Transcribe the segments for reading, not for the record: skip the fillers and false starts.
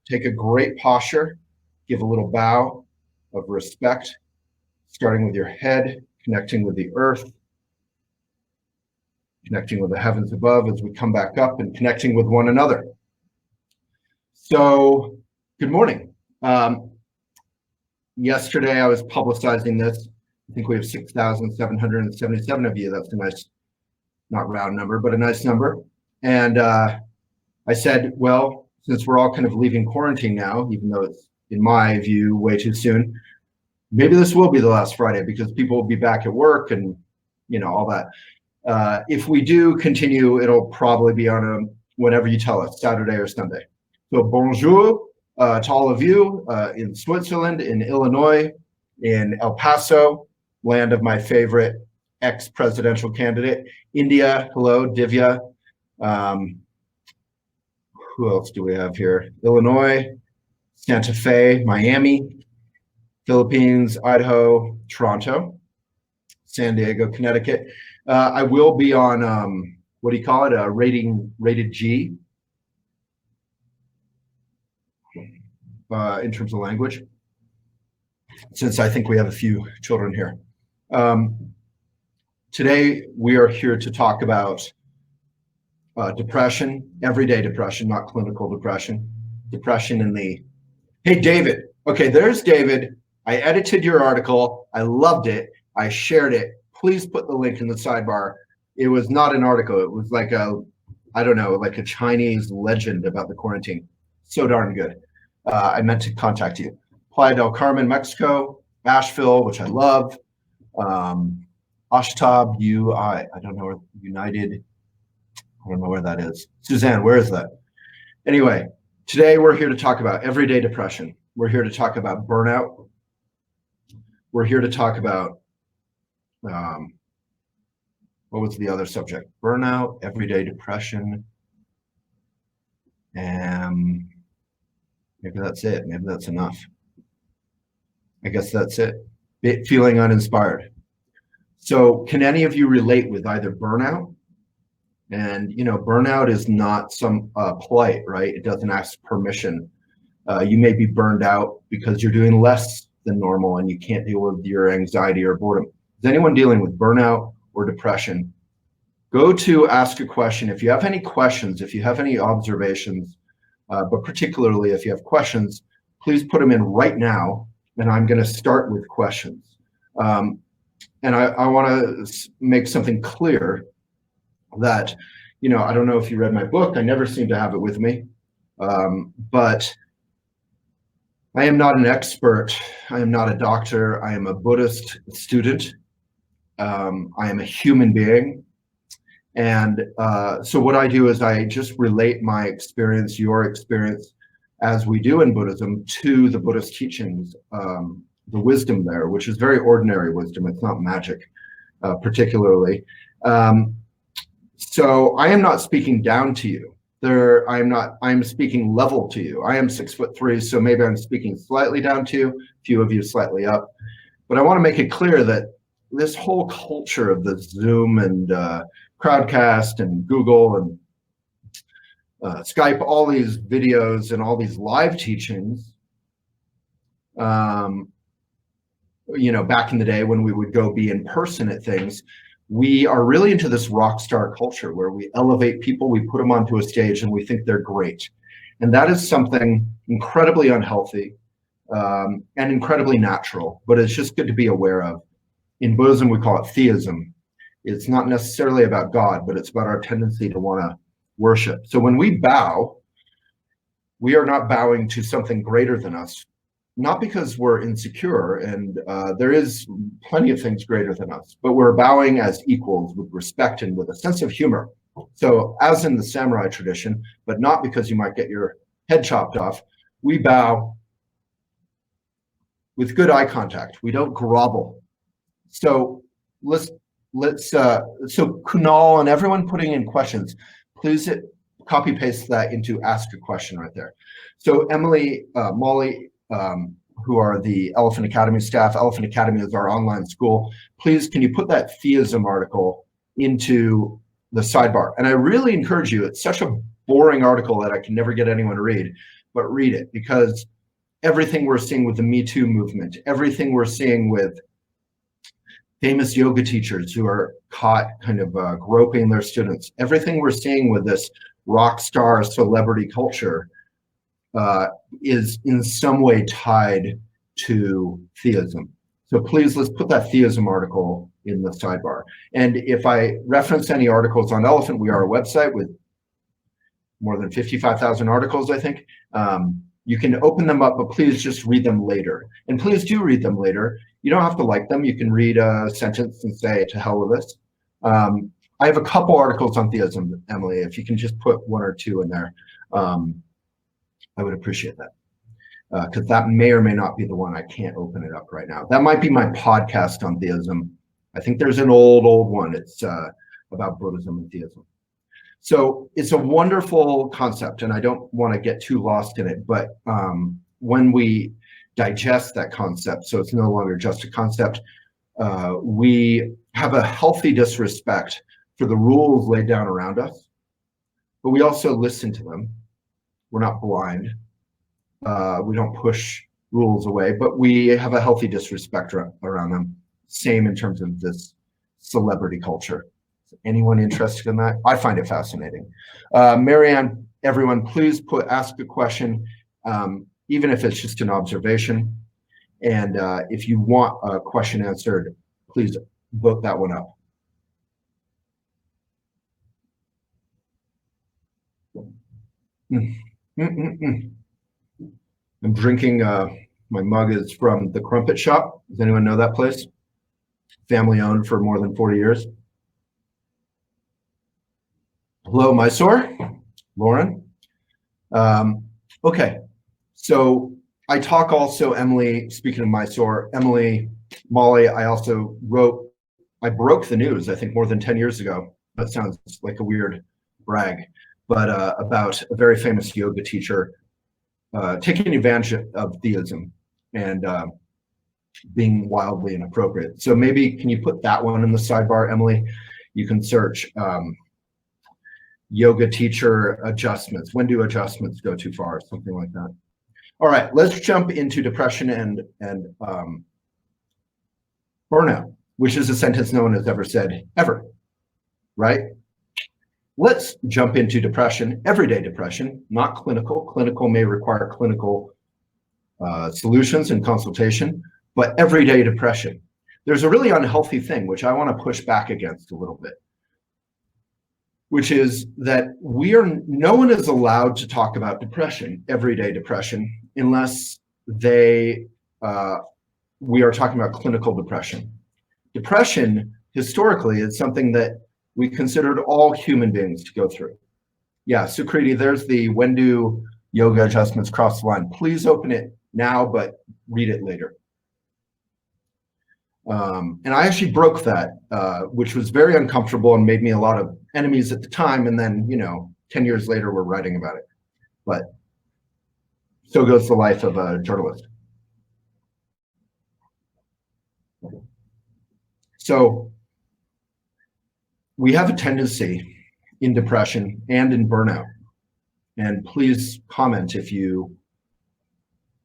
take a great posture, give a little bow of respect, starting with your head, connecting with the earth, connecting with the heavens above as we come back up, and connecting with one another. So, good morning. Yesterday I was publicizing this. I think we have 6,777 of you. That's a nice, not round number, but a nice number. And I said, well, since we're all kind of leaving quarantine now, even though it's, in my view, way too soon, maybe this will be the last Friday because people will be back at work and, you know, all that. If we do continue, it'll probably be on a, whenever you tell us, Saturday or Sunday. So bonjour to all of you in Switzerland, in Illinois, in El Paso, land of my favorite ex-presidential candidate. India, hello, Divya. Who else do we have here? Illinois, Santa Fe, Miami, Philippines, Idaho, Toronto, San Diego, Connecticut. I will be on, what do you call it? Rated G in terms of language, since I think we have a few children here. Today, we are here to talk about depression, everyday depression, not clinical depression. Depression in the, hey, David. Okay, there's David. I edited your article. I loved it. I shared it. Please put the link in the sidebar. It was not an article. It was like a, I don't know, like a Chinese legend about the quarantine. So darn good. I meant to contact you. Playa del Carmen, Mexico, Asheville, which I love. Ashtab, I don't know where United, I don't know where that is. Suzanne, where is that? Anyway, today we're here to talk about everyday depression. We're here to talk about burnout. We're here to talk about, what was the other subject? Burnout, everyday depression, and maybe that's it. Maybe that's enough. I guess that's it. Feeling uninspired. So can any of you relate with either burnout? And, you know, burnout is not some plight, right? It doesn't ask permission. You may be burned out because you're doing less than normal and you can't deal with your anxiety or boredom. Is anyone dealing with burnout or depression? Go to ask a question. If you have any questions, if you have any observations, but particularly if you have questions, please put them in right now. And I'm going to start with questions. And I want to make something clear that, you know, I don't know if you read my book. I never seem to have it with me. But I am not an expert. I am not a doctor. I am a Buddhist student. I am a human being. And so what I do is I just relate my experience, your experience, as we do in Buddhism, to the Buddhist teachings, the wisdom there, which is very ordinary wisdom. It's not magic, particularly. So I am not speaking down to you. I'm speaking level to you. I am 6'3", so maybe I'm speaking slightly down to you, a few of you slightly up. But I want to make it clear that this whole culture of the Zoom and Crowdcast and Google and Skype, all these videos and all these live teachings, you know, back in the day when we would go be in person at things, we are really into this rock star culture where we elevate people, we put them onto a stage and we think they're great. And that is something incredibly unhealthy and incredibly natural, but it's just good to be aware of. In Buddhism, we call it theism. It's not necessarily about God, but it's about our tendency to want to worship. So when we bow, we are not bowing to something greater than us, not because we're insecure, and there is plenty of things greater than us, but we're bowing as equals with respect and with a sense of humor. So as in the samurai tradition, but not because you might get your head chopped off, we bow with good eye contact. We don't grovel. So so Kunal and everyone putting in questions, please copy paste that into ask a question right there. So Emily, Molly, who are the Elephant Academy staff, Elephant Academy is our online school. Please, can you put that theism article into the sidebar? And I really encourage you, it's such a boring article that I can never get anyone to read, but read it, because everything we're seeing with the Me Too movement, everything we're seeing with famous yoga teachers who are caught kind of groping their students, everything we're seeing with this rock star celebrity culture is in some way tied to theism. So please, let's put that theism article in the sidebar. And if I reference any articles on Elephant, we are a website with more than 55,000 articles, I think. You can open them up, but please just read them later. And please do read them later. You don't have to like them. You can read a sentence and say, to hell with this. I have a couple articles on theism, Emily. If you can just put one or two in there, I would appreciate that. Because that may or may not be the one. I can't open it up right now. That might be my podcast on theism. I think there's an old one. It's about Buddhism and theism. So it's a wonderful concept, and I don't want to get too lost in it, but when we digest that concept, so it's no longer just a concept, we have a healthy disrespect for the rules laid down around us, but we also listen to them. We're not blind. We don't push rules away, but we have a healthy disrespect around them. Same in terms of this celebrity culture. Is anyone interested in that? I find it fascinating. Marianne, everyone, please ask a question, even if it's just an observation. And if you want a question answered, please vote that one up. I'm drinking, my mug is from the Crumpet Shop. Does anyone know that place? Family owned for more than 40 years. Hello, Mysore, Lauren. Okay, so I talk also, Emily, speaking of Mysore, Emily, Molly, I broke the news, I think more than 10 years ago. That sounds like a weird brag, but about a very famous yoga teacher taking advantage of theism and being wildly inappropriate. So maybe, can you put that one in the sidebar, Emily? You can search yoga teacher adjustments. When do adjustments go too far? Something like that. All right, let's jump into depression and burnout, which is a sentence no one has ever said, ever, right? Let's jump into depression, everyday depression, not clinical. Clinical may require clinical solutions and consultation, but everyday depression. There's a really unhealthy thing, which I want to push back against a little bit, which is that no one is allowed to talk about depression, everyday depression, unless we are talking about clinical depression. Depression, historically, is something that we considered all human beings to go through. Yeah, Sukriti, there's the when do yoga adjustments cross the line. Please open it now, but read it later. And I actually broke that, which was very uncomfortable and made me a lot of enemies at the time. And then, 10 years later, we're writing about it. But so goes the life of a journalist. So we have a tendency in depression and in burnout. And please comment if you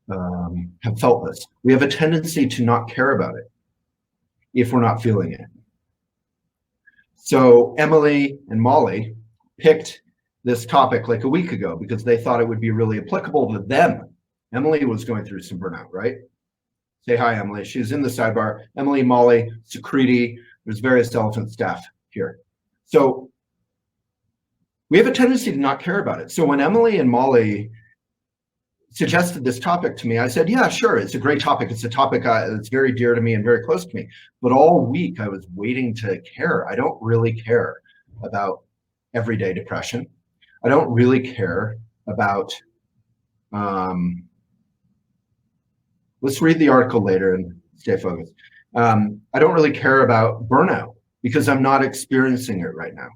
have felt this. We have a tendency to not care about it if we're not feeling it. So Emily and Molly picked this topic like a week ago because they thought it would be really applicable to them. Emily was going through some burnout, right? Say hi, Emily. She's in the sidebar. Emily, Molly, Sukriti, there's various Elephant staff here. So we have a tendency to not care about it. So when Emily and Molly suggested this topic to me, I said, yeah, sure, it's a great topic. It's a topic that's very dear to me and very close to me. But all week I was waiting to care. I don't really care about everyday depression. I don't really care about, let's read the article later and stay focused. I don't really care about burnout because I'm not experiencing it right now.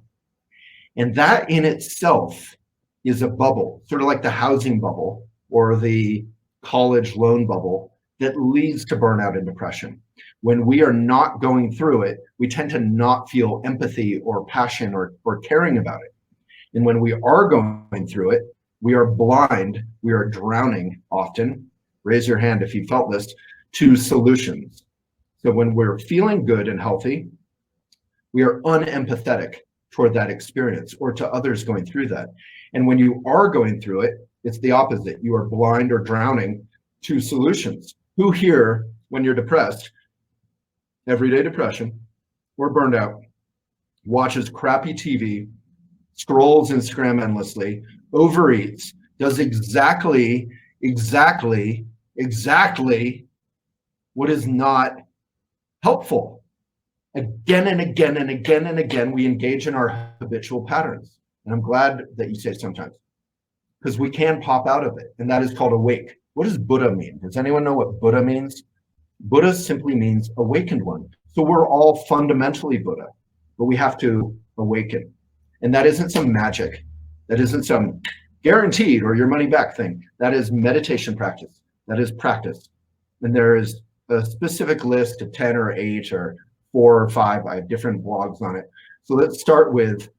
And that in itself is a bubble, sort of like the housing bubble or the college loan bubble that leads to burnout and depression. When we are not going through it, we tend to not feel empathy or passion or caring about it. And when we are going through it, We are blind. We are drowning often. Raise your hand if you felt this, to solutions. So when we're feeling good and healthy, we are unempathetic toward that experience or to others going through that. And when you are going through it, it's the opposite. You are blind or drowning to solutions. Who here, when you're depressed, everyday depression, or burned out, watches crappy TV, scrolls Instagram endlessly, overeats, does exactly what is not helpful? Again and again and again and again, we engage in our habitual patterns. And I'm glad that you say sometimes, because we can pop out of it. And that is called awake. What does Buddha mean? Does anyone know what Buddha means? Buddha simply means awakened one. So we're all fundamentally Buddha, but we have to awaken. And that isn't some magic. That isn't some guaranteed or your money back thing. That is meditation practice. That is practice. And there is a specific list of 10 or 8 or 4 or 5. I have different blogs on it. So let's start with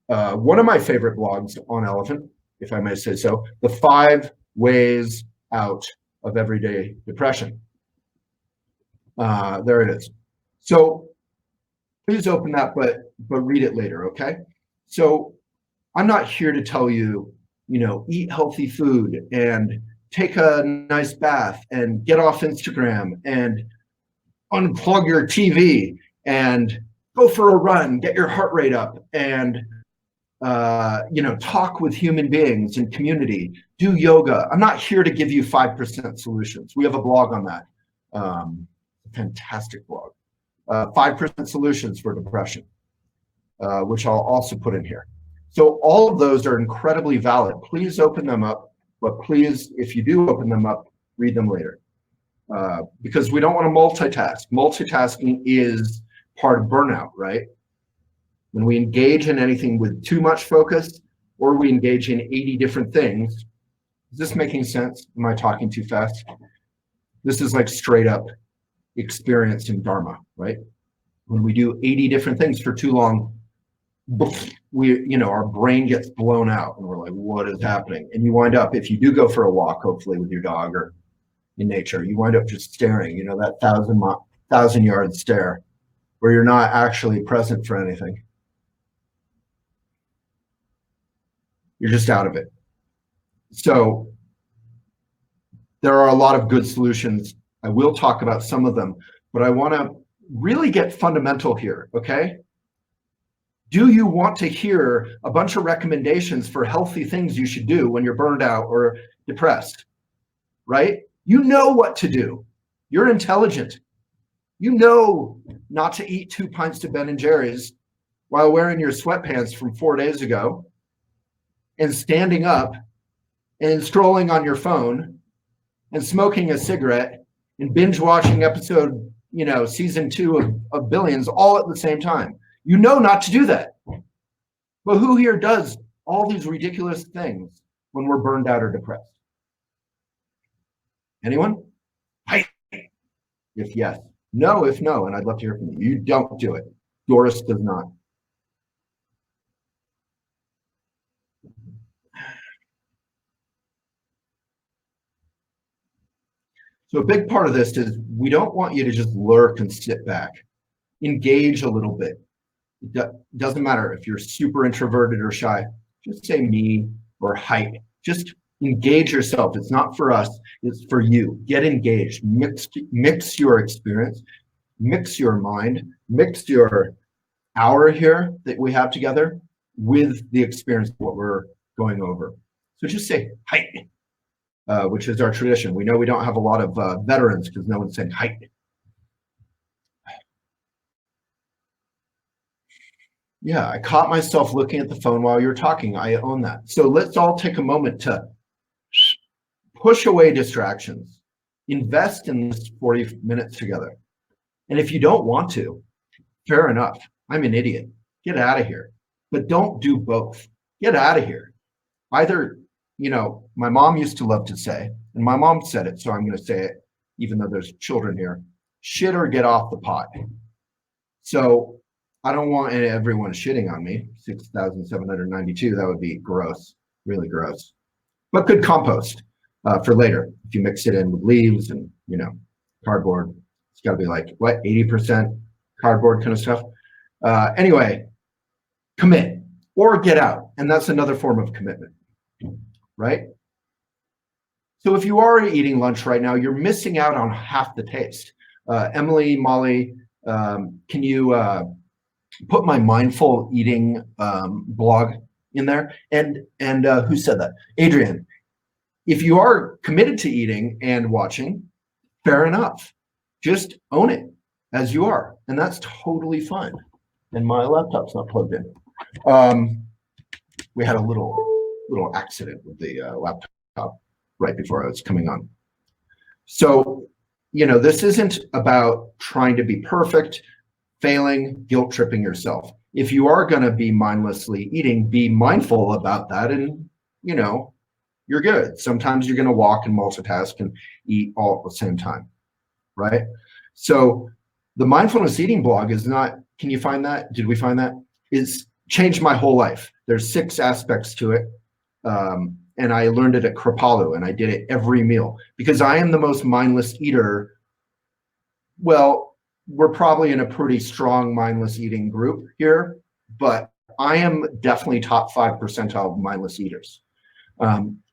one of my favorite blogs on Elephant, if I may say so, the 5 ways out of everyday depression. There it is. So please open that, but read it later, okay? So I'm not here to tell you, eat healthy food and take a nice bath and get off Instagram and unplug your TV and go for a run, get your heart rate up and, talk with human beings in community, do yoga. I'm not here to give you 5% solutions. We have a blog on that. Fantastic blog. 5% solutions for depression, which I'll also put in here. So all of those are incredibly valid. Please open them up, but please, if you do open them up, read them later. Because we don't want to multitask. Multitasking is part of burnout, right? When we engage in anything with too much focus, or we engage in 80 different things, is this making sense? Am I talking too fast? This is like straight up experience in Dharma, right? When we do 80 different things for too long, our brain gets blown out and we're like, what is happening? And you wind up, if you do go for a walk, hopefully with your dog or in nature, you wind up just staring, that 1,000-yard stare where you're not actually present for anything. You're just out of it. So there are a lot of good solutions. I will talk about some of them, but I want to really get fundamental here, okay? Do you want to hear a bunch of recommendations for healthy things you should do when you're burned out or depressed, right? You know what to do. You're intelligent. You know not to eat 2 pints of Ben & Jerry's while wearing your sweatpants from 4 days ago and standing up and strolling on your phone and smoking a cigarette and binge watching episode, season 2 of Billions all at the same time. You know not to do that. But who here does all these ridiculous things when we're burned out or depressed? Anyone? Hi. If yes. No, if no, and I'd love to hear from you. You don't do it. Doris does not. So a big part of this is we don't want you to just lurk and sit back. Engage a little bit. It doesn't matter if you're super introverted or shy. Just say me or height. Just engage yourself. It's not for us. It's for you. Get engaged. Mix your experience. Mix your mind. Mix your hour here that we have together with the experience of what we're going over. So just say height. Which is our tradition. We know we don't have a lot of veterans because no one's saying height. Yeah, I caught myself looking at the phone while you were talking. I own that. So let's all take a moment to push away distractions. Invest in this 40 minutes together. And if you don't want to, fair enough. I'm an idiot. Get out of here. But don't do both. Get out of here. Either, my mom used to love to say, and my mom said it, so I'm going to say it, even though there's children here, shit or get off the pot. So I don't want everyone shitting on me, 6,792, that would be gross. Really gross. But good compost for later. If you mix it in with leaves and, cardboard, it's got to be like, what, 80% cardboard kind of stuff. Anyway, commit or get out. And that's another form of commitment, right? So if you are eating lunch right now, you're missing out on half the taste. Emily, Molly, can you put my mindful eating blog in there? And who said that? Adrian. If you are committed to eating and watching, fair enough. Just own it as you are, and that's totally fine. And my laptop's not plugged in. We had a little accident with the laptop right before I was coming on. So, this isn't about trying to be perfect, failing, guilt tripping yourself. If you are going to be mindlessly eating, be mindful about that, and you're good. Sometimes you're going to walk and multitask and eat all at the same time, right? So the mindfulness eating blog is not, can you find that? Did we find that? It's changed my whole life. There's 6 aspects to it. And I learned it at Kripalu, and I did it every meal because I am the most mindless eater. Well, we're probably in a pretty strong mindless eating group here, but I am definitely top 5 percentile of mindless eaters.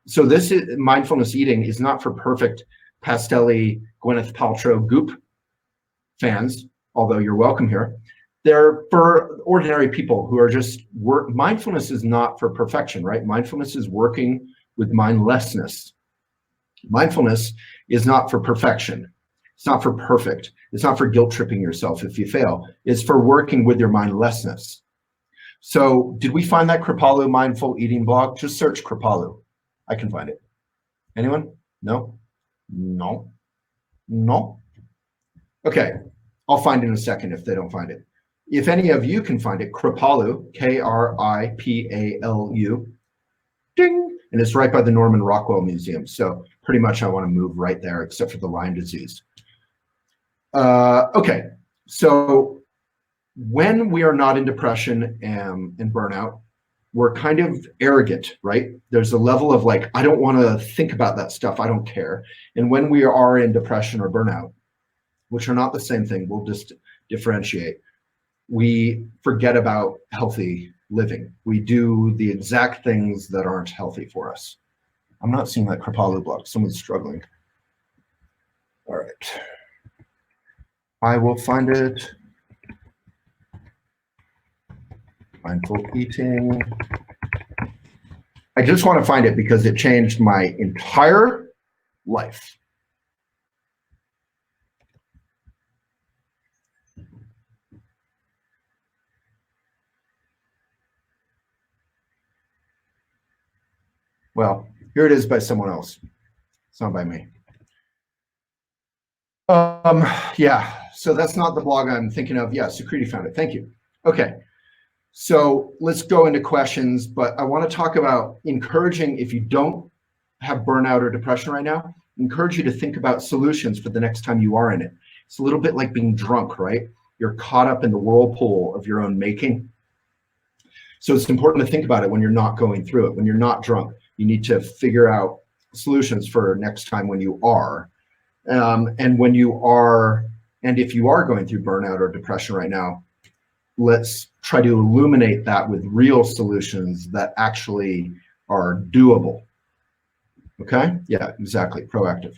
So this is mindfulness eating is not for perfect pastelly Gwyneth Paltrow goop fans, although you're welcome here. They're for ordinary people who are just mindfulness is not for perfection, right? Mindfulness is working with mindlessness. Mindfulness is not for perfection. It's not for perfect. It's not for guilt tripping yourself if you fail. It's for working with your mindlessness. So did we find that Kripalu mindful eating blog? Just search Kripalu. I can find it. Anyone? No? No? No? Okay, I'll find it in a second if they don't find it. If any of you can find it, Kripalu, Kripalu, ding, and it's right by the Norman Rockwell Museum. So pretty much I want to move right there, except for the Lyme disease. Okay, so when we are not in depression and burnout, we're kind of arrogant, right? There's a level of like, I don't want to think about that stuff. I don't care. And when we are in depression or burnout, which are not the same thing, we'll just differentiate. We forget about healthy living. We do the exact things that aren't healthy for us. I'm not seeing that Kripalu blog. Someone's struggling. All right. I will find it. Mindful eating. I just want to find it because it changed my entire life. Well, here it is by someone else. It's not by me. Yeah, so that's not the blog I'm thinking of. Yeah, Sukriti found it. Thank you. Okay. So let's go into questions, but I want to talk about encouraging, if you don't have burnout or depression right now, encourage you to think about solutions for the next time you are in it. It's a little bit like being drunk, right? You're caught up in the whirlpool of your own making. So it's important to think about it when you're not going through it. When you're not drunk, you need to figure out solutions for next time when you are. And when you are, and if you are going through burnout or depression right now, let's try to illuminate that with real solutions that actually are doable. Okay? Yeah, exactly. Proactive.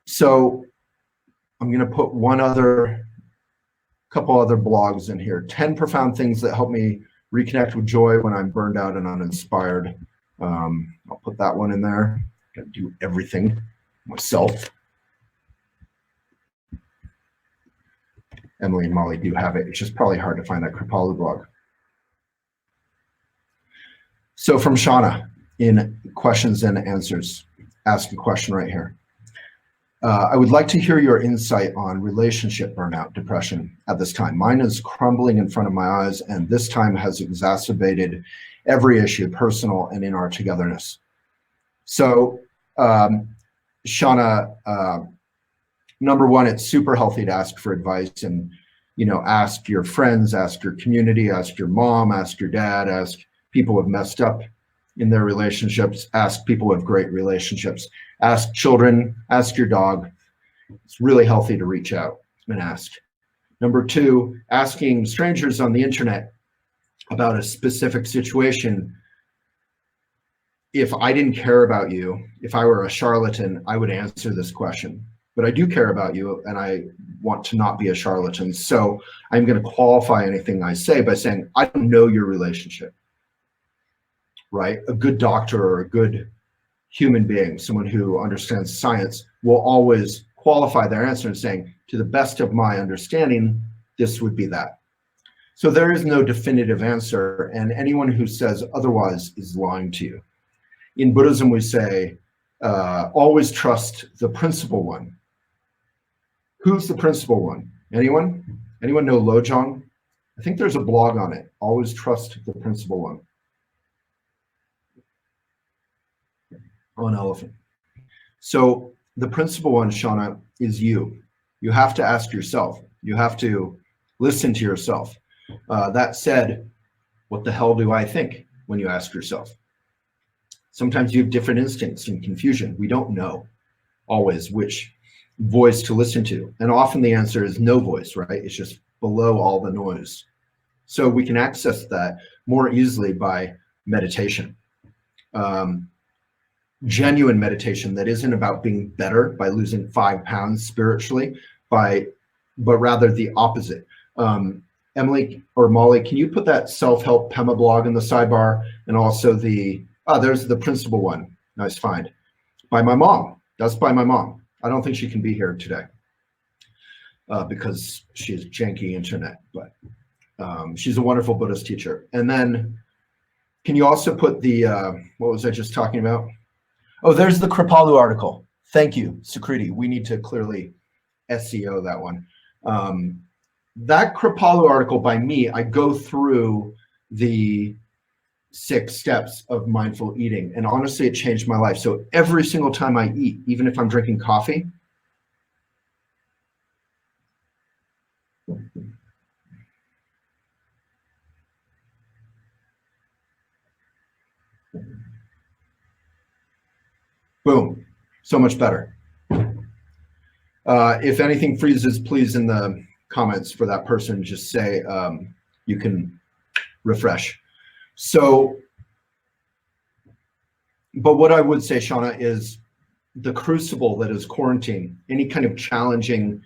So I'm going to put couple other blogs in here. 10 profound things that help me reconnect with joy when I'm burned out and uninspired. I'll put that one in there. Got to do everything myself. Emily and Molly do have it. It's just probably hard to find that Kripalu blog. So from Shauna in questions and answers, ask a question right here. I would like to hear your insight on relationship burnout, depression at this time. Mine is crumbling in front of my eyes, and this time has exacerbated every issue, personal and in our togetherness. So, Shauna, number one, it's super healthy to ask for advice and, ask your friends, ask your community, ask your mom, ask your dad, ask people who have messed up in their relationships. Ask people who have great relationships. Ask children, ask your dog. It's really healthy to reach out and ask. Number two, asking strangers on the internet about a specific situation. If I didn't care about you, if I were a charlatan, I would answer this question. But I do care about you, and I want to not be a charlatan. So I'm going to qualify anything I say by saying, I don't know your relationship, right? A good doctor or a good human being, someone who understands science, will always qualify their answer and saying, to the best of my understanding, this would be that. So there is no definitive answer, and anyone who says otherwise is lying to you. In Buddhism, we say, always trust the principal one. Who's the principal one? Anyone? Anyone know Lojong? I think there's a blog on it. Always trust the principal one. On Elephant. So the principal one, Shauna, is you. You have to ask yourself. You have to listen to yourself. That said, what the hell do I think when you ask yourself? Sometimes you have different instincts and confusion. We don't know always which voice to listen to. And often the answer is no voice, right? It's just below all the noise. So we can access that more easily by meditation. Genuine meditation that isn't about being better by losing 5 pounds spiritually, but rather the opposite. Emily or Molly, can you put that self-help Pema blog in the sidebar, and also there's the principal one. Nice find. By my mom. That's by my mom. I don't think she can be here today because she has janky internet, but she's a wonderful Buddhist teacher. And then can you also put the, what was I just talking about? Oh, there's the Kripalu article. Thank you, Sukriti. We need to clearly SEO that one. That Kripalu article by me, I go through the 6 steps of mindful eating, and honestly, it changed my life. So every single time I eat, even if I'm drinking coffee, boom, so much better. If anything freezes, please in the comments for that person, just say you can refresh. So, but what I would say, Shauna, is the crucible that is quarantine, any kind of challenging,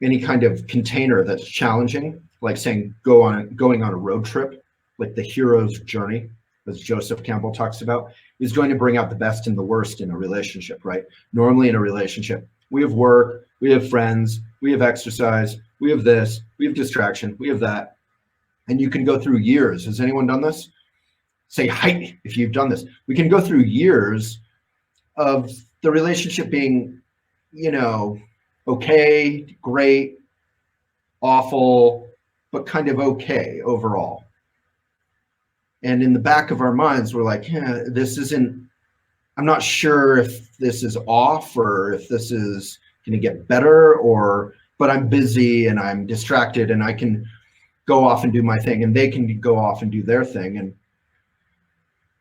any kind of container that's challenging, like saying going on a road trip, like the hero's journey, as Joseph Campbell talks about, is going to bring out the best and the worst in a relationship, right? Normally in a relationship, we have work, we have friends, we have exercise, we have this, we have distraction, we have that. And you can go through years. Has anyone done this? Say hi if you've done this. We can go through years of the relationship being, okay, great, awful, but kind of okay overall. And in the back of our minds, we're like, yeah, this isn't, I'm not sure if this is off or if this is going to get better, but I'm busy and I'm distracted and I can go off and do my thing and they can go off and do their thing. And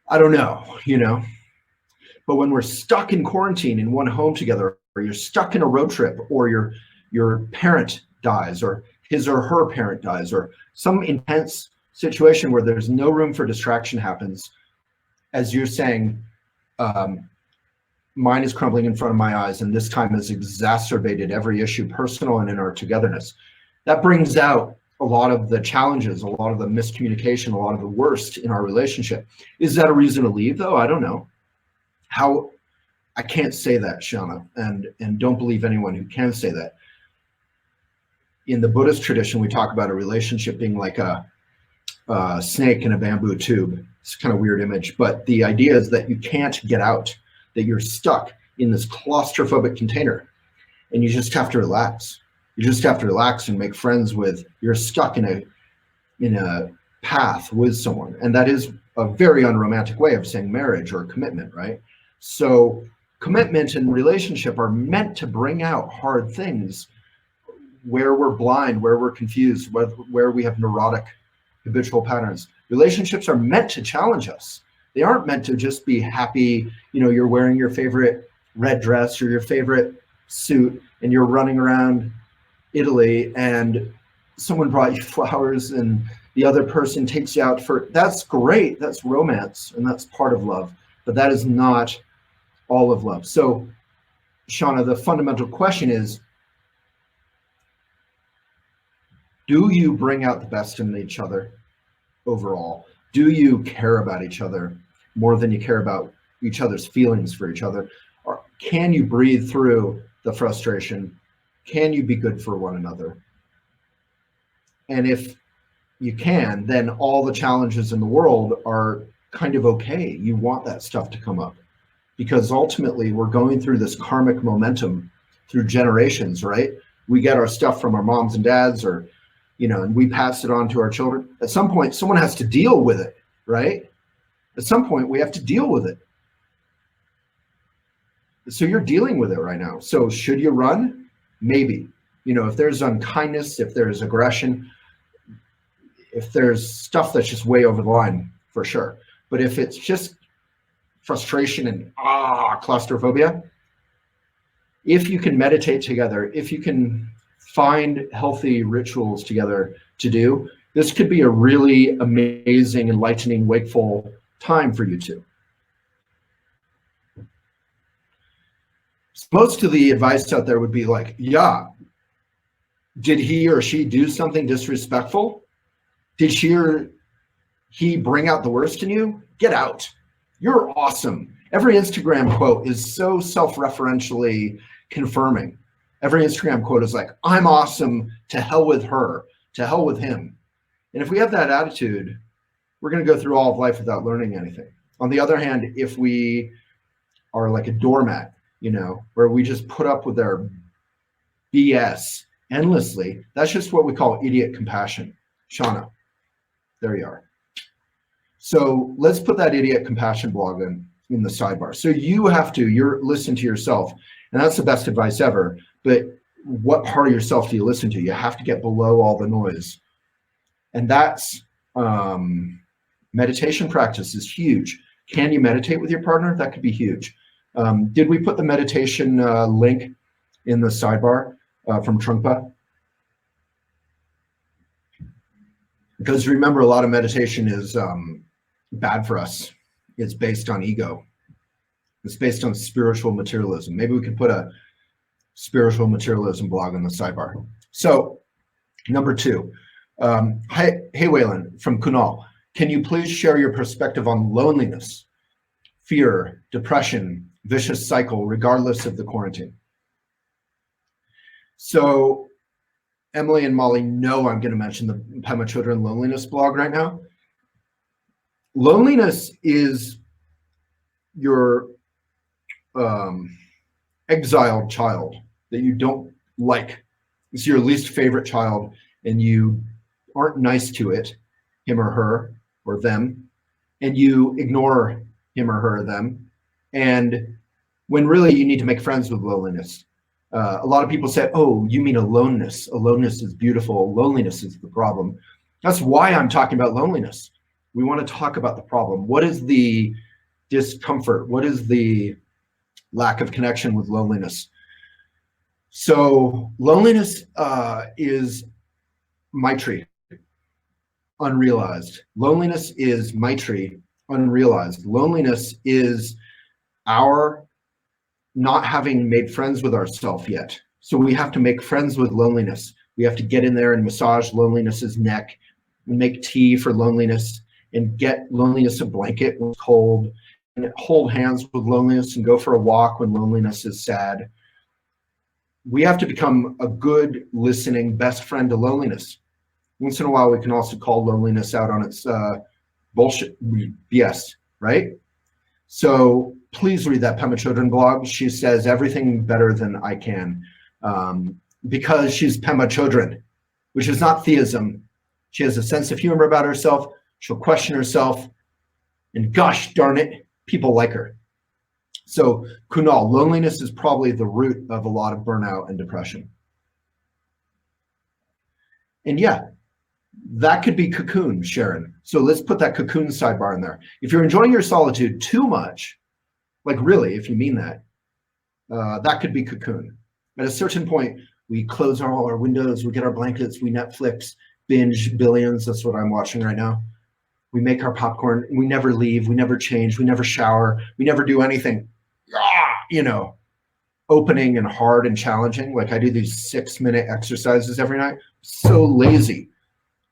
I don't know, but when we're stuck in quarantine in one home together, or you're stuck in a road trip, or your parent dies, or his or her parent dies, or some intense situation where there's no room for distraction happens, as you're saying, mine is crumbling in front of my eyes, and this time has exacerbated every issue, personal and in our togetherness. That brings out a lot of the challenges, a lot of the miscommunication, a lot of the worst in our relationship. Is that a reason to leave, though? I don't know. I can't say that, Shauna, and don't believe anyone who can say that. In the Buddhist tradition, we talk about a relationship being like a snake in a bamboo tube. It's kind of a weird image, but the idea is that you can't get out, that you're stuck in this claustrophobic container, and you just have to relax. You just have to relax and make friends with, you're stuck in a path with someone. And that is a very unromantic way of saying marriage or commitment, right? So commitment and relationship are meant to bring out hard things where we're blind, where we're confused, where we have neurotic habitual patterns. Relationships are meant to challenge us. They aren't meant to just be happy, you're wearing your favorite red dress or your favorite suit and you're running around Italy and someone brought you flowers and the other person takes you out for, that's great, that's romance and that's part of love, but that is not all of love. So Shauna, the fundamental question is, do you bring out the best in each other overall? Do you care about each other more than you care about each other's feelings for each other? Or can you breathe through the frustration? Can you be good for one another? And if you can, then all the challenges in the world are kind of okay. You want that stuff to come up because ultimately we're going through this karmic momentum through generations, right? We get our stuff from our moms and dads or, and we pass it on to our children. At some point, someone has to deal with it, right? At some point, we have to deal with it. So you're dealing with it right now. So should you run? Maybe. If there's unkindness, if there's aggression, if there's stuff that's just way over the line, for sure. But if it's just frustration and claustrophobia, if you can meditate together, if you can find healthy rituals together to do, this could be a really amazing, enlightening, wakeful time for you two. Most of the advice out there would be like, yeah, did he or she do something disrespectful? Did she or he bring out the worst in you? Get out. You're awesome. Every Instagram quote is so self-referentially confirming. Every Instagram quote is like, I'm awesome, to hell with her, to hell with him. And if we have that attitude, we're going to go through all of life without learning anything. On the other hand, if we are like a doormat, where we just put up with their BS endlessly, that's just what we call idiot compassion. Shauna, there you are. So let's put that idiot compassion blog in the sidebar. So you're listen to yourself, and that's the best advice ever. But what part of yourself do you listen to? You have to get below all the noise. And that's meditation practice is huge. Can you meditate with your partner? That could be huge. Did we put the meditation link in the sidebar from Trungpa? Because remember, a lot of meditation is bad for us. It's based on ego. It's based on spiritual materialism. Maybe we could put a spiritual materialism blog on the sidebar. So number 2, hey Waylon from Kunal, can you please share your perspective on loneliness, fear, depression, vicious cycle, regardless of the quarantine? So Emily and Molly know I'm going to mention the Pema Chödron loneliness blog right now. Loneliness is your exiled child that you don't like. It's your least favorite child and you aren't nice to it, him or her or them, and you ignore him or her or them. And when really you need to make friends with loneliness. A lot of people say, oh, you mean aloneness. Aloneness is beautiful. Loneliness is the problem. That's why I'm talking about loneliness. We want to talk about the problem. What is the discomfort? What is the lack of connection with loneliness? So loneliness is Maitri, unrealized. Loneliness is Maitri, unrealized. Loneliness is our not having made friends with ourselves yet. So we have to make friends with loneliness. We have to get in there and massage loneliness's neck, and make tea for loneliness, and get loneliness a blanket when it's cold, and hold hands with loneliness and go for a walk when loneliness is sad. We have to become a good listening best friend to loneliness. Once in a while, we can also call loneliness out on its bullshit BS, right? So please read that Pema Chödron blog. She says everything better than I can because she's Pema Chödron, which is not theism. She has a sense of humor about herself. She'll question herself. And gosh darn it, people like her. So Kunal, loneliness is probably the root of a lot of burnout and depression. And yeah, That could be Cocoon, Sharon. So let's put that Cocoon sidebar in there. If you're enjoying your solitude too much, like really, if you mean that, that could be Cocoon. At a certain point, we close all our windows, we get our blankets, we Netflix, binge Billions. That's what I'm watching right now. We make our popcorn. We never leave. We never change. We never shower. We never do anything, you know, opening and hard and challenging. Like I do these 6-minute exercises every night. So lazy.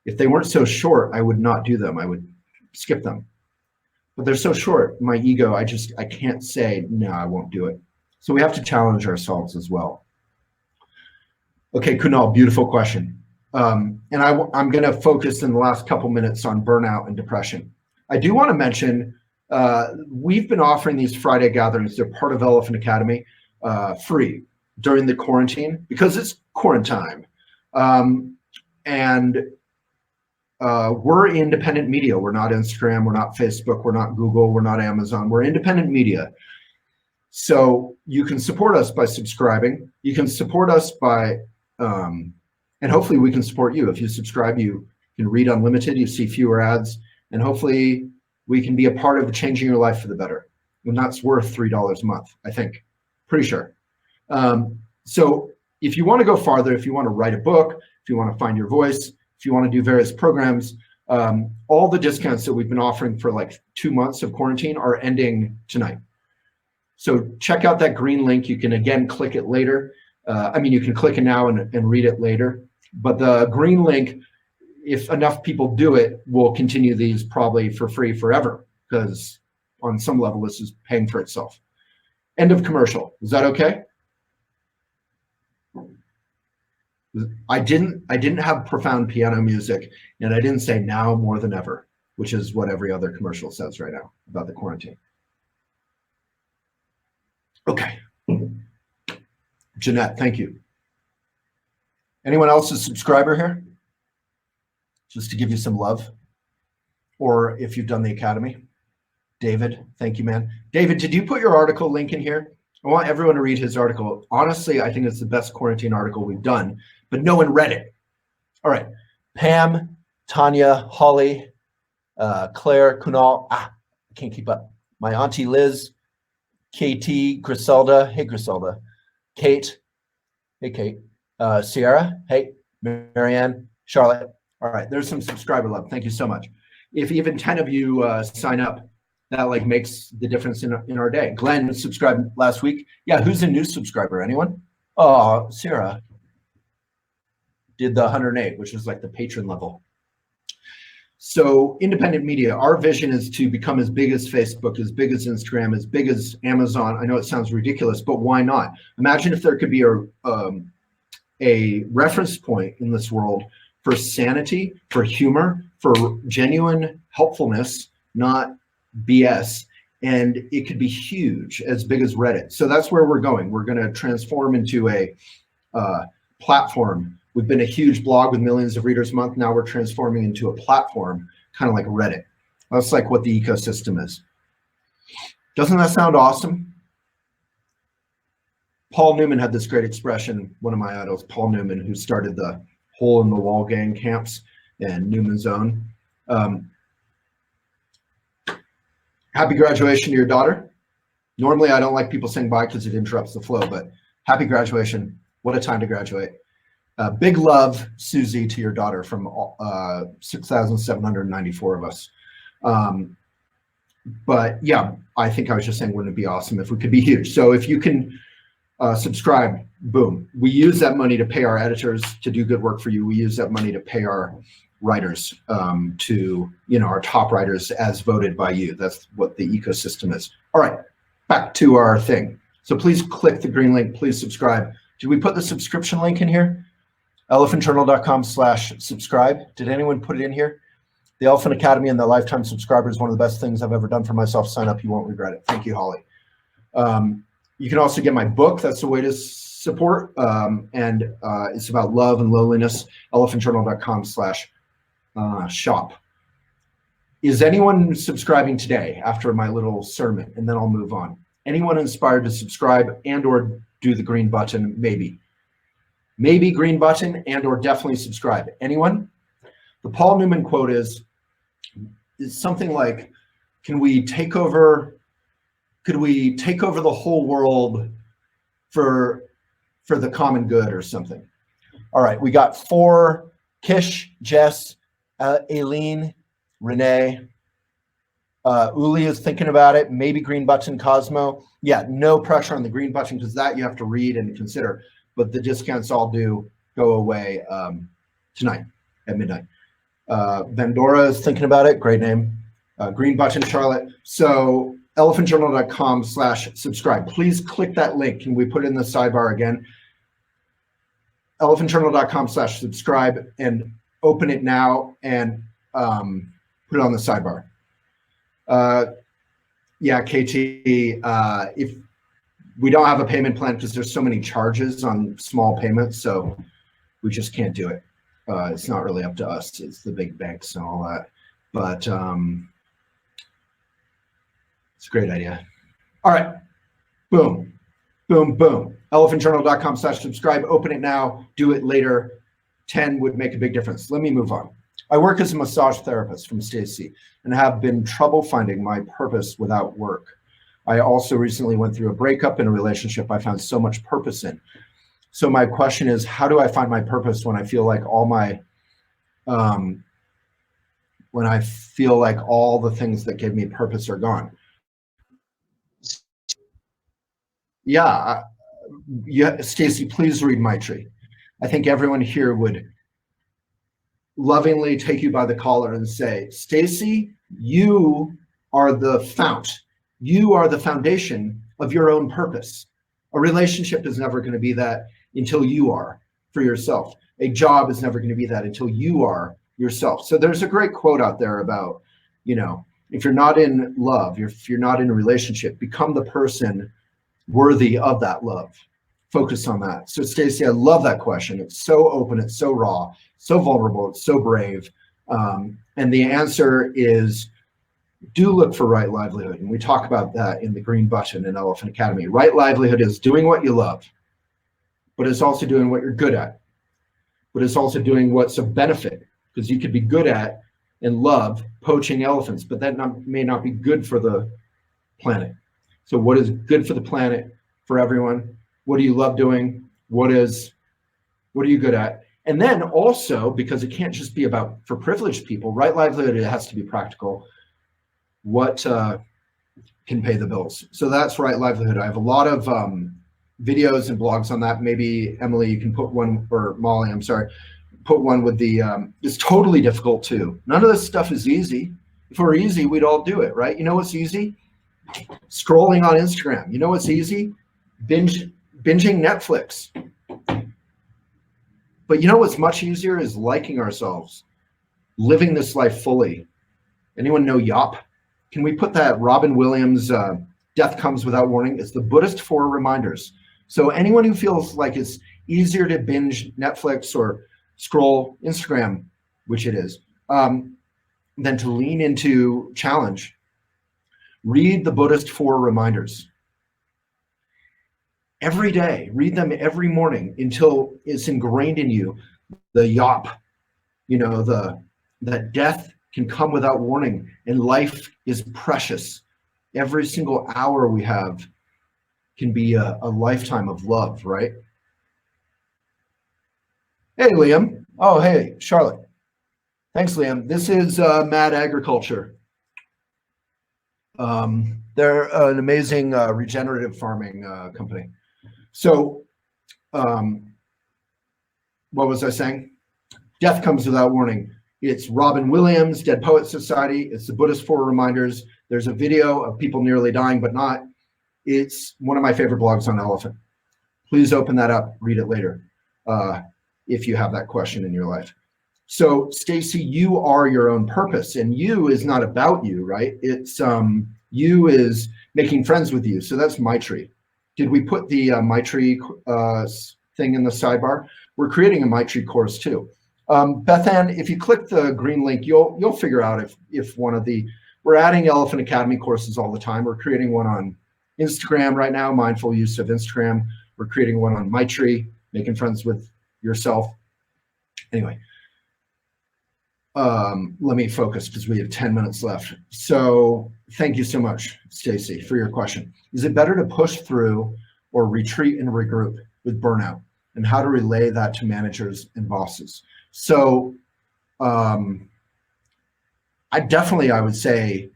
If they weren't so short, I would not do them. I would skip them. But they're so short, my ego, I can't say, no, I won't do it. So we have to challenge ourselves as well. Okay, Kunal, beautiful question. And I'm going to focus in the last couple minutes on burnout and depression. I do want to mention, we've been offering these Friday gatherings. They're part of Elephant Academy, free during the quarantine because it's quarantine. And we're independent media. We're not Instagram. We're not Facebook. We're not Google. We're not Amazon. We're independent media. So you can support us by subscribing. You can support us by, and hopefully we can support you. If you subscribe, you can read unlimited, you see fewer ads, and hopefully we can be a part of changing your life for the better. And that's worth $3 a month, I think, pretty sure. So if you want to go farther, if you want to write a book, if you want to find your voice, if you want to do various programs, all the discounts that we've been offering for like 2 months of quarantine are ending tonight. So check out that green link. You can again click it later. You can click it now and read it later. But the green link, if enough people do it, will continue these probably for free forever, because on some level this is paying for itself. End of commercial. Is that okay? I didn't have profound piano music, and I didn't say now more than ever, which is what every other commercial says right now about the quarantine. Okay. Jeanette, thank you. Anyone else a subscriber here? Just to give you some love. Or if you've done the academy. David, thank you, man. David, did you put your article link in here? I want everyone to read his article. Honestly, I think it's the best quarantine article we've done, but no one read it. All right. Pam, Tanya, Holly, Claire, Kunal. I can't keep up. My auntie Liz, KT, Griselda. Hey, Griselda. Kate. Hey, Kate. Sierra. Hey, Marianne. Charlotte. All right. There's some subscriber love. Thank you so much. If even 10 of you sign up, that like makes the difference in our day. Glenn subscribed last week. Yeah, who's a new subscriber? Anyone? Oh, Sarah did the 108, which is like the patron level. So independent media, our vision is to become as big as Facebook, as big as Instagram, as big as Amazon. I know it sounds ridiculous, but why not? Imagine if there could be a reference point in this world for sanity, for humor, for genuine helpfulness, not BS, and it could be huge, as big as Reddit. So that's where we're going. We're going to transform into a platform. We've been a huge blog with millions of readers a month. Now we're transforming into a platform, kind of like Reddit. That's like what the ecosystem is. Doesn't that sound awesome? Paul Newman had this great expression, one of my idols, Paul Newman, who started the Hole in the Wall gang camps and Newman's Own. Happy graduation to your daughter. Normally, I don't like people saying bye because it interrupts the flow, but happy graduation. What a time to graduate. Big love, Susie, to your daughter from 6,794 of us. But yeah, I think I was just saying, wouldn't it be awesome if we could be huge? So if you can subscribe, boom. We use that money to pay our editors to do good work for you. We use that money to pay our writers, to, our top writers as voted by you. That's what the ecosystem is. All right, back to our thing. So please click the green link, please subscribe. Did we put the subscription link in here? elephantjournal.com/subscribe. Did anyone put it in here? The Elephant Academy and the lifetime subscriber is one of the best things I've ever done for myself. Sign up, you won't regret it. Thank you, Holly. You can also get my book. That's the way to support. And it's about love and loneliness. elephantjournal.com/shop. Is anyone subscribing today after my little sermon? And then I'll move on. Anyone inspired to subscribe and or do the green button? Maybe green button and or definitely subscribe. Anyone? The Paul Newman quote is something like, could we take over the whole world for the common good or something? All right, we got 4, Kish, Jess, Aileen, Renee, Uli is thinking about it, maybe Green Button, Cosmo. Yeah, no pressure on the Green Button because that you have to read and consider, but the discounts all do go away tonight at midnight. Vendora is thinking about it, great name. Green Button, Charlotte. So elephantjournal.com/subscribe. Please click that link. Can we put it in the sidebar again? elephantjournal.com/subscribe and open it now and put it on the sidebar. Yeah, KT, if we don't have a payment plan because there's so many charges on small payments, so we just can't do it. It's not really up to us. It's the big banks and all that. But it's a great idea. All right. Boom. Boom, boom. elephantjournal.com/subscribe. Open it now. Do it later. 10 would make a big difference. Let me move on. I work as a massage therapist from Stacy and have been trouble finding my purpose without work. I also recently went through a breakup in a relationship I found so much purpose in. So my question is, how do I find my purpose when I feel like all the things that gave me purpose are gone? Yeah, Stacy, please read Maitri. I think everyone here would lovingly take you by the collar and say, Stacy, you are the fount. You are the foundation of your own purpose. A relationship is never going to be that until you are for yourself. A job is never going to be that until you are yourself. So there's a great quote out there about, if you're not in love, if you're not in a relationship, become the person worthy of that love. Focus on that. So Stacy, I love that question. It's so open, it's so raw, so vulnerable, it's so brave. And the answer is, do look for right livelihood. And we talk about that in the Green Button in Elephant Academy. Right livelihood is doing what you love, but it's also doing what you're good at. But it's also doing what's a benefit, because you could be good at and love poaching elephants, but that may not be good for the planet. So what is good for the planet, for everyone? What do you love doing? What are you good at? And then also, because it can't just be about for privileged people, right livelihood, it has to be practical. What can pay the bills? So that's right livelihood. I have a lot of videos and blogs on that. Maybe Emily, you can put one, or Molly, I'm sorry, put one with the, it's totally difficult too. None of this stuff is easy. If it were easy, we'd all do it, right? You know what's easy? Scrolling on Instagram. You know what's easy? Binging Netflix. But you know what's much easier is liking ourselves, living this life fully. Anyone know Yop? Can we put that Robin Williams, Death Comes Without Warning? It's the Buddhist 4 reminders. So anyone who feels like it's easier to binge Netflix or scroll Instagram, which it is, than to lean into challenge, read the Buddhist 4 reminders. Every day, read them every morning until it's ingrained in you, the Yop, that death can come without warning and life is precious. Every single hour we have can be a lifetime of love, right? Hey, Liam. Oh, hey, Charlotte. Thanks, Liam. This is Mad Agriculture. They're an amazing regenerative farming company. So what was I saying? Death Comes Without Warning. It's Robin Williams, Dead Poets Society. It's the Buddhist 4 reminders. There's a video of people nearly dying, but not. It's one of my favorite blogs on elephant. Please open that up, read it later, if you have that question in your life. So Stacy, you are your own purpose, and you is not about you, right? It's you is making friends with you. So that's Maitri. Did we put the Maitri thing in the sidebar? We're creating a Maitri course too. Beth Ann, if you click the green link, you'll figure out if one of the, we're adding Elephant Academy courses all the time. We're creating one on Instagram right now, mindful use of Instagram. We're creating one on Maitri, making friends with yourself. Anyway, let me focus because we have 10 minutes left. So thank you so much, Stacy, for your question. Is it better to push through or retreat and regroup with burnout? And how to relay that to managers and bosses? So I would say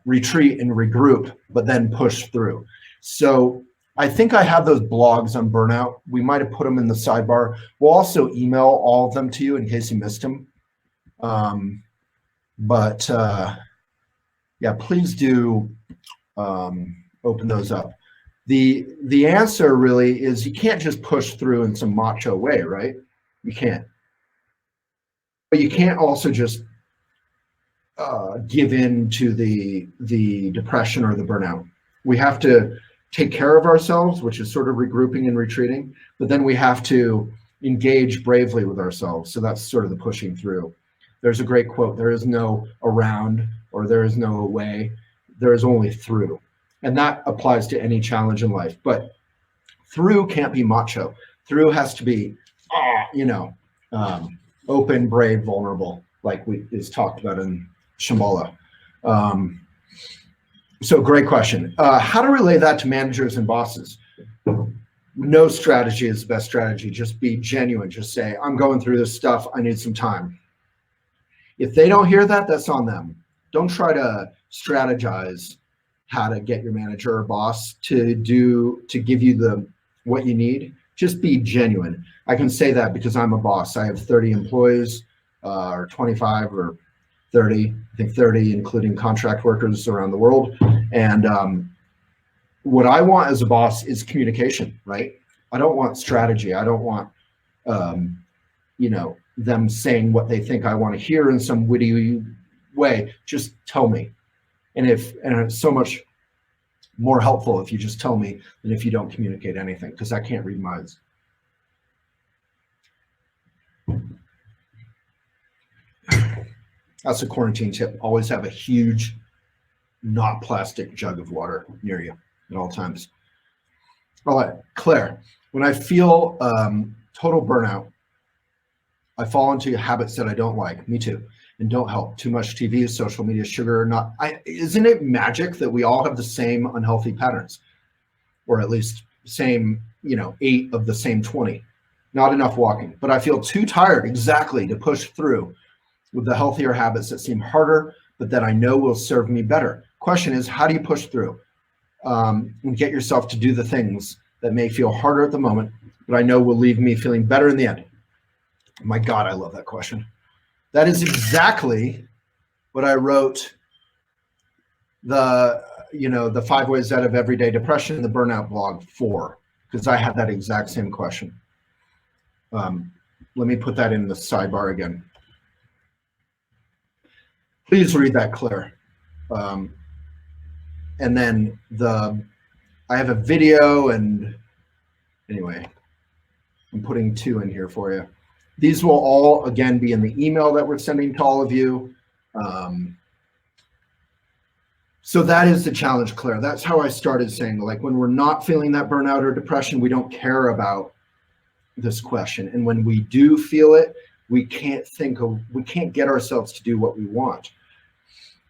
retreat and regroup, but then push through. So I think I have those blogs on burnout. We might have put them in the sidebar. We'll also email all of them to you in case you missed them. Yeah, please do open those up. The answer really is you can't just push through in some macho way, right? You can't. But you can't also just give in to the depression or the burnout. We have to take care of ourselves, which is sort of regrouping and retreating, but then we have to engage bravely with ourselves. So that's sort of the pushing through. There's a great quote, there is no around or there is no away, there is only through. And that applies to any challenge in life. But through can't be macho. Through has to be, open, brave, vulnerable, like is talked about in Shambhala. So great question. How to relay that to managers and bosses? No strategy is the best strategy. Just be genuine. Just say, I'm going through this stuff. I need some time. If they don't hear that, that's on them. Don't try to strategize how to get your manager or boss to give you what you need. Just be genuine. I can say that because I'm a boss. I have 30 employees, or 25 or 30, I think 30, including contract workers around the world. And what I want as a boss is communication, right? I don't want strategy. I don't want, them saying what they think I want to hear in some witty way. Just tell me. And it's so much more helpful if you just tell me than if you don't communicate anything, because I can't read minds. That's a quarantine tip. Always have a huge, not plastic jug of water near you at all times. All right, Claire, when I feel total burnout, I fall into habits that I don't like. Me too. And don't help. Too much TV, social media, sugar. Isn't it magic that we all have the same unhealthy patterns, or at least same, 8 of the same 20? Not enough walking, but I feel too tired exactly to push through with the healthier habits that seem harder, but that I know will serve me better. Question is, how do you push through and get yourself to do the things that may feel harder at the moment, but I know will leave me feeling better in the end? My God, I love that question. That is exactly what I wrote the 5 ways out of everyday depression, the burnout blog for, because I had that exact same question. Let me put that in the sidebar again. Please read that, Claire. And then I have a video, and anyway, I'm putting 2 in here for you. These will all, again, be in the email that we're sending to all of you. So that is the challenge, Claire. That's how I started saying, like, when we're not feeling that burnout or depression, we don't care about this question. And when we do feel it, we can't get ourselves to do what we want.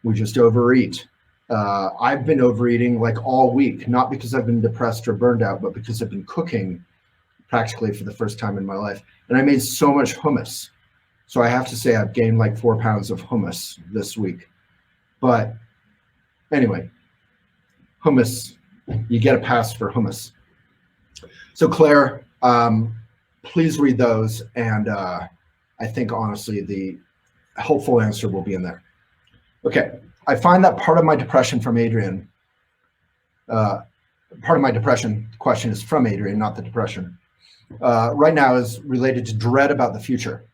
We just overeat. I've been overeating like all week, not because I've been depressed or burned out, but because I've been cooking practically for the first time in my life. And I made so much hummus. So I have to say I've gained like 4 pounds of hummus this week. But anyway, hummus, you get a pass for hummus. So Claire, please read those. And I think honestly, the helpful answer will be in there. Okay, I find that part of my depression from Adrian, part of my depression question is from Adrian, not the depression. Right now is related to dread about the future.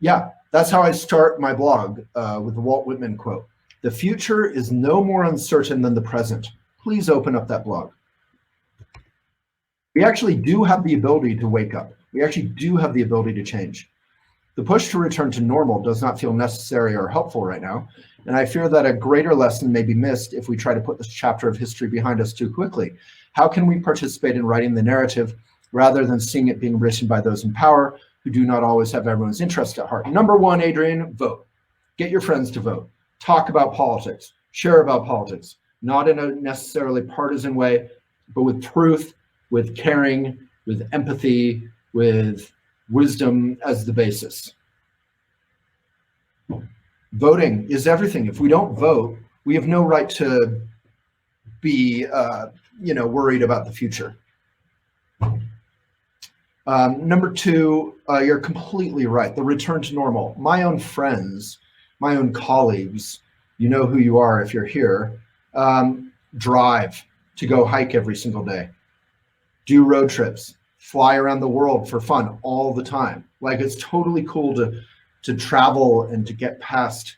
Yeah, that's how I start my blog with the Walt Whitman quote. The future is no more uncertain than the present. Please open up that blog. We actually do have the ability to wake up. We actually do have the ability to change. The push to return to normal does not feel necessary or helpful right now, and I fear that a greater lesson may be missed if we try to put this chapter of history behind us too quickly. How can we participate in writing the narrative rather than seeing it being written by those in power who do not always have everyone's interest at heart. Number one, Adrian, vote. Get your friends to vote. Talk about politics. Share about politics. Not in a necessarily partisan way, but with truth, with caring, with empathy, with wisdom as the basis. Voting is everything. If we don't vote, we have no right to be, worried about the future. Number two, you're completely right. The return to normal. My own friends, my own colleagues, you know who you are if you're here, drive to go hike every single day, do road trips, fly around the world for fun all the time. Like, it's totally cool to travel and to get past,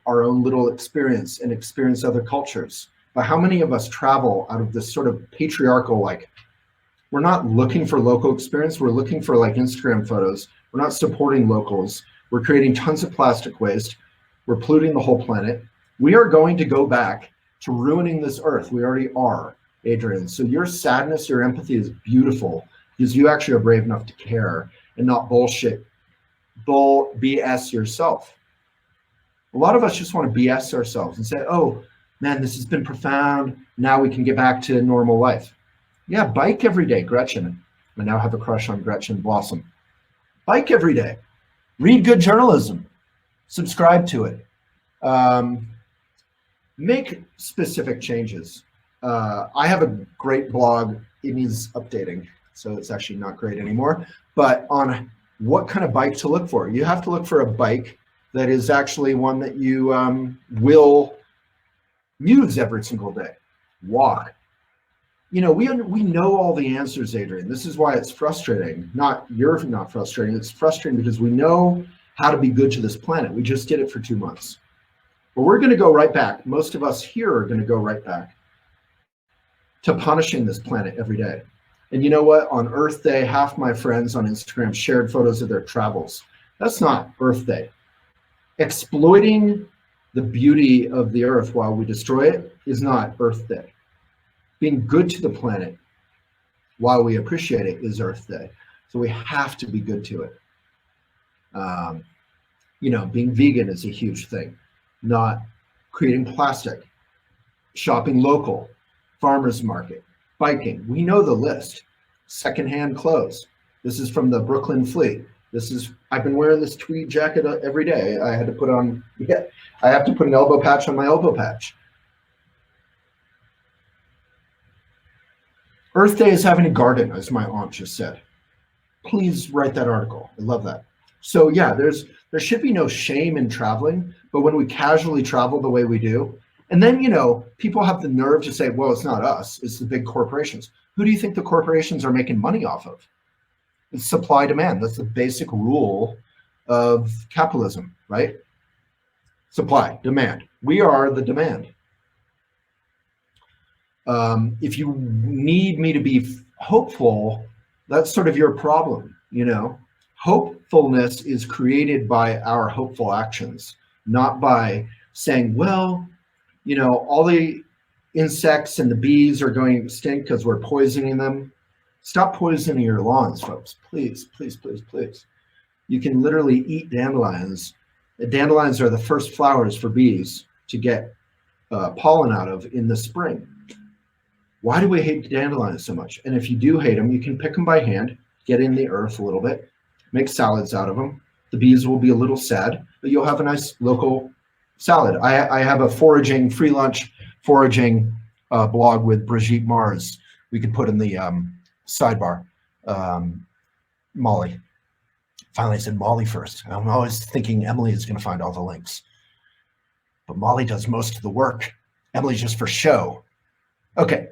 our own little experience and experience other cultures. But how many of us travel out of this sort of patriarchal, like, we're not looking for local experience. We're looking for like Instagram photos. We're not supporting locals. We're creating tons of plastic waste. We're polluting the whole planet. We are going to go back to ruining this earth. We already are, Adrian. So your sadness, your empathy is beautiful because you actually are brave enough to care and not BS yourself. A lot of us just want to BS ourselves and say, oh man, this has been profound. Now we can get back to normal life. Yeah, bike every day, Gretchen. I now have a crush on Gretchen Blossom. Bike every day. Read good journalism. Subscribe to it. Make specific changes. I have a great blog. It needs updating, so it's actually not great anymore. But on what kind of bike to look for. You have to look for a bike that is actually one that you will use every single day. Walk. We know all the answers, Adrian. This is why it's frustrating. You're not frustrating. It's frustrating because we know how to be good to this planet. We just did it for 2 months. But we're going to go right back. Most of us here are going to go right back to punishing this planet every day. And you know what? On Earth Day, half my friends on Instagram shared photos of their travels. That's not Earth Day. Exploiting the beauty of the earth while we destroy it is not Earth Day. Being good to the planet while we appreciate it is Earth Day. So we have to be good to it. Being vegan is a huge thing. Not creating plastic, shopping local, farmers market, biking. We know the list. Secondhand clothes. This is from the Brooklyn Fleet. I've been wearing this tweed jacket every day. I have to put an elbow patch on my elbow patch. Earth Day is having a garden, as my aunt just said. Please write that article. I love that. So yeah, there should be no shame in traveling, but when we casually travel the way we do, and then, people have the nerve to say, well, it's not us, it's the big corporations. Who do you think the corporations are making money off of? It's supply demand. That's the basic rule of capitalism, right? Supply, demand. We are the demand. If you need me to be hopeful, that's sort of your problem, Hopefulness is created by our hopeful actions, not by saying, well, all the insects and the bees are going extinct because we're poisoning them. Stop poisoning your lawns, folks. Please, please, please, please. You can literally eat dandelions. The dandelions are the first flowers for bees to get pollen out of in the spring. Why do we hate dandelions so much? And if you do hate them, you can pick them by hand, get in the earth a little bit, make salads out of them. The bees will be a little sad, but you'll have a nice local salad. I have a free lunch foraging blog with Brigitte Mars. We could put in the sidebar. Molly. Finally, I said Molly first. I'm always thinking Emily is going to find all the links. But Molly does most of the work. Emily's just for show. Okay,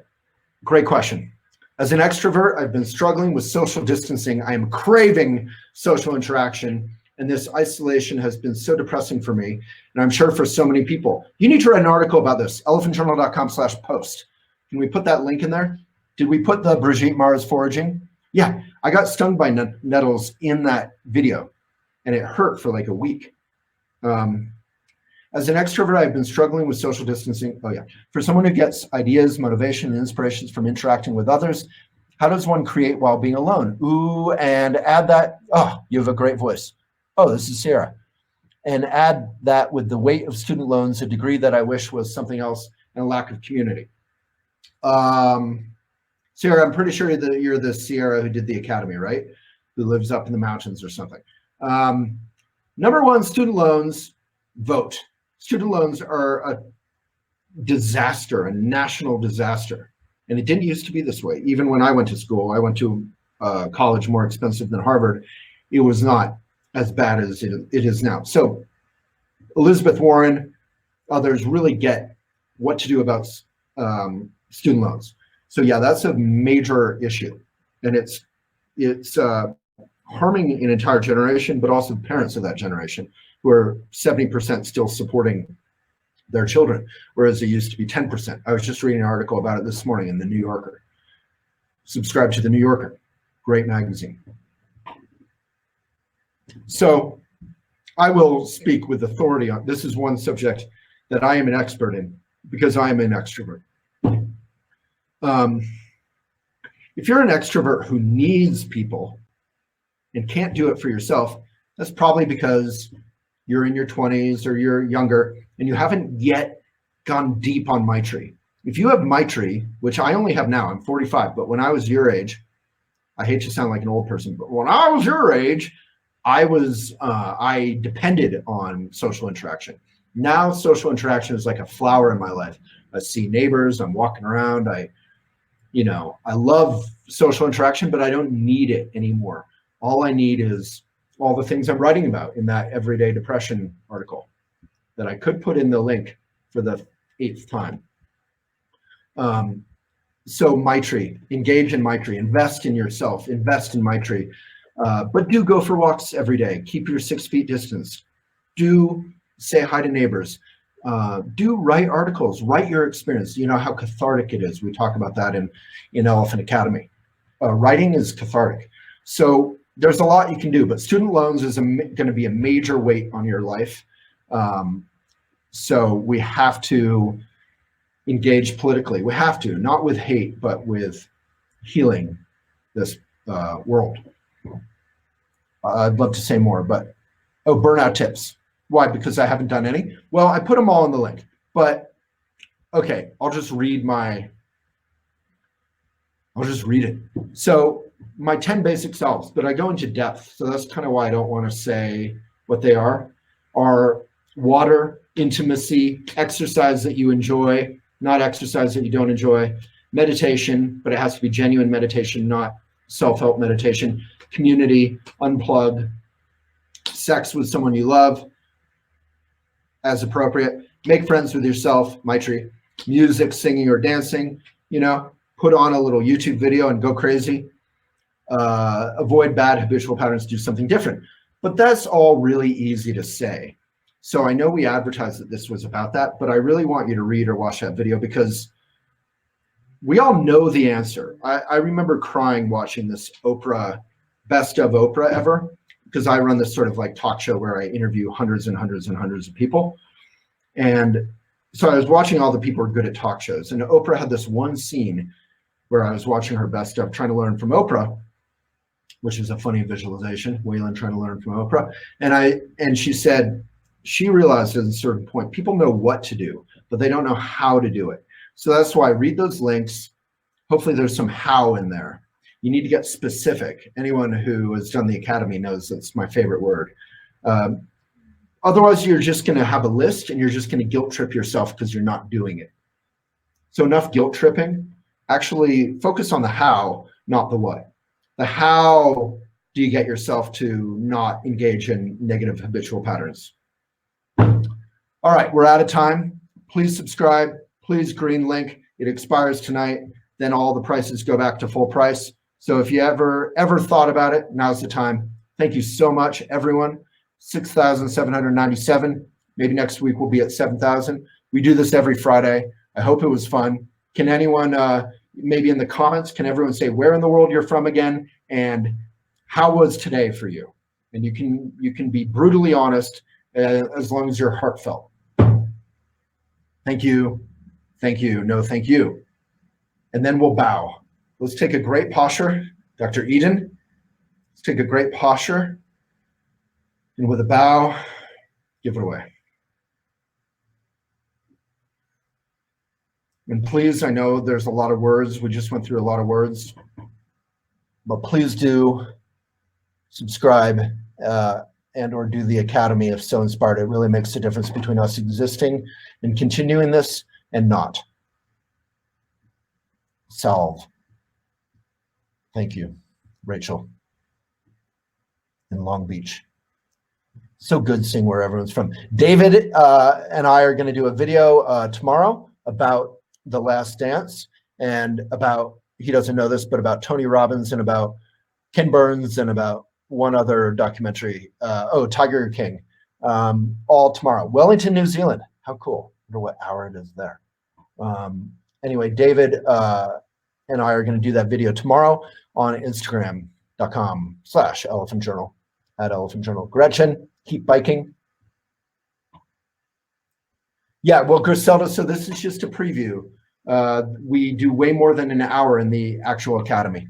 great question. As an extrovert, I've been struggling with social distancing. I am craving social interaction, and this isolation has been so depressing for me, and I'm sure for so many people. You need to write an article about this, elephantjournal.com/post. Can we put that link in there? Did we put the Brigitte Mars foraging? Yeah, I got stung by nettles in that video, and it hurt for like a week. As an extrovert, I've been struggling with social distancing. Oh yeah. For someone who gets ideas, motivation, and inspirations from interacting with others, How does one create while being alone? Ooh, and add that. Oh, you have a great voice. Oh, this is Sarah. And add that with the weight of student loans, a degree that I wish was something else, and a lack of community. Sarah, I'm pretty sure that you're the Sierra who did the academy, right? Who lives up in the mountains or something. Number one, student loans, vote. Student loans are a disaster, a national disaster. And it didn't used to be this way. Even when I went to school, I went to a college more expensive than Harvard. It was not as bad as it is now. So Elizabeth Warren, others really get what to do about student loans. So yeah, that's a major issue. And it's harming an entire generation, but also parents of that generation who are 70% still supporting their children, whereas it used to be 10%. I was just reading an article about it this morning in the New Yorker. Subscribe to the New Yorker, great magazine. So I will speak with authority on this. Is one subject that I am an expert in because I am an extrovert. If you're an extrovert who needs people and can't do it for yourself, that's probably because you're in your 20s or you're younger and you haven't yet gone deep on Maitri. If you have Maitri, which I only have now, I'm 45, but when I was your age, I hate to sound like an old person, but when I was your age, I depended on social interaction. Now social interaction is like a flower in my life. I see neighbors, I'm walking around, I love social interaction, but I don't need it anymore. All I need is all the things I'm writing about in that Everyday Depression article that I could put in the link for the 8th time. So Maitri, engage in Maitri, invest in yourself, invest in Maitri, but do go for walks every day. Keep your 6 feet distance. Do say hi to neighbors. Do write articles, write your experience. You know how cathartic it is. We talk about that in Elephant Academy. Writing is cathartic. So there's a lot you can do, but student loans is going to be a major weight on your life. So we have to engage politically. We have to, not with hate, but with healing this world. I'd love to say more, but burnout tips. Why? Because I haven't done any? Well, I put them all in the link, but okay, I'll just read it. So my 10 basic selves, but I go into depth. So that's kind of why I don't want to say what they are water, intimacy, exercise that you enjoy, not exercise that you don't enjoy, meditation, but it has to be genuine meditation, not self-help meditation, community, unplug, sex with someone you love as appropriate, make friends with yourself, Maitri, music, singing or dancing, put on a little YouTube video and go crazy, avoid bad habitual patterns, do something different. But that's all really easy to say. So I know we advertised that this was about that, but I really want you to read or watch that video because we all know the answer. I remember crying watching this Oprah, best of Oprah ever, because I run this sort of like talk show where I interview hundreds and hundreds and hundreds of people. And so I was watching all the people who are good at talk shows. And Oprah had this one scene where I was watching her best of, trying to learn from Oprah, which is a funny visualization, Waylon trying to learn from Oprah. And she said, she realized at a certain point, people know what to do, but they don't know how to do it. So that's why I read those links. Hopefully there's some how in there. You need to get specific. Anyone who has done the academy knows that's my favorite word. Otherwise, you're just going to have a list and you're just going to guilt trip yourself because you're not doing it. So enough guilt tripping. Actually focus on the how, not the what. The how do you get yourself to not engage in negative habitual patterns? All right, we're out of time. Please subscribe. Please green link. It expires tonight. Then all the prices go back to full price. So if you ever thought about it, now's the time. Thank you so much, everyone. 6,797. Maybe next week we'll be at 7,000. We do this every Friday. I hope it was fun. Can anyone, maybe in the comments, can everyone say where in the world you're from again and how was today for you? And you can be brutally honest as long as you're heartfelt. Thank you. Thank you. No, thank you. And then we'll bow. Let's take a great posture. Dr. Eden, let's take a great posture. And with a bow, give it away. And please, I know there's a lot of words. We just went through a lot of words. But please do subscribe and or do the Academy if so inspired. It really makes a difference between us existing and continuing this and not. Salve. Thank you, Rachel in Long Beach. So good seeing where everyone's from. David and I are going to do a video tomorrow about The Last Dance and about, he doesn't know this, but about Tony Robbins and about Ken Burns and about one other documentary. Tiger King. All tomorrow. Wellington, New Zealand. How cool. I wonder what hour it is there. Anyway, David and I are going to do that video tomorrow on Instagram.com/Elephant Journal @Elephant Journal. Gretchen, keep biking. Yeah, well, Griselda, so this is just a preview. We do way more than an hour in the actual Academy.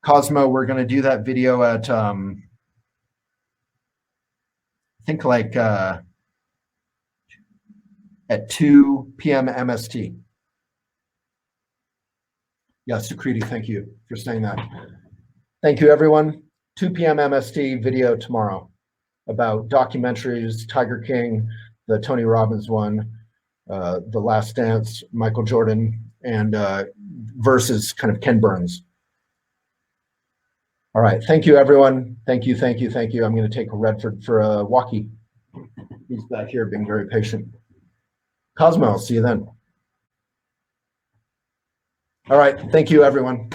Cosmo, we're going to do that video at, I think like at 2 p.m. MST. Yeah, Sukriti, thank you for saying that. Thank you, everyone. 2 p.m. MST video tomorrow about documentaries, Tiger King, the Tony Robbins one, The Last Dance, Michael Jordan, and versus kind of Ken Burns. All right, thank you, everyone. Thank you, thank you, thank you. I'm going to take Redford for a walkie. He's back here being very patient. Cosmo, I'll see you then. All right, thank you, everyone.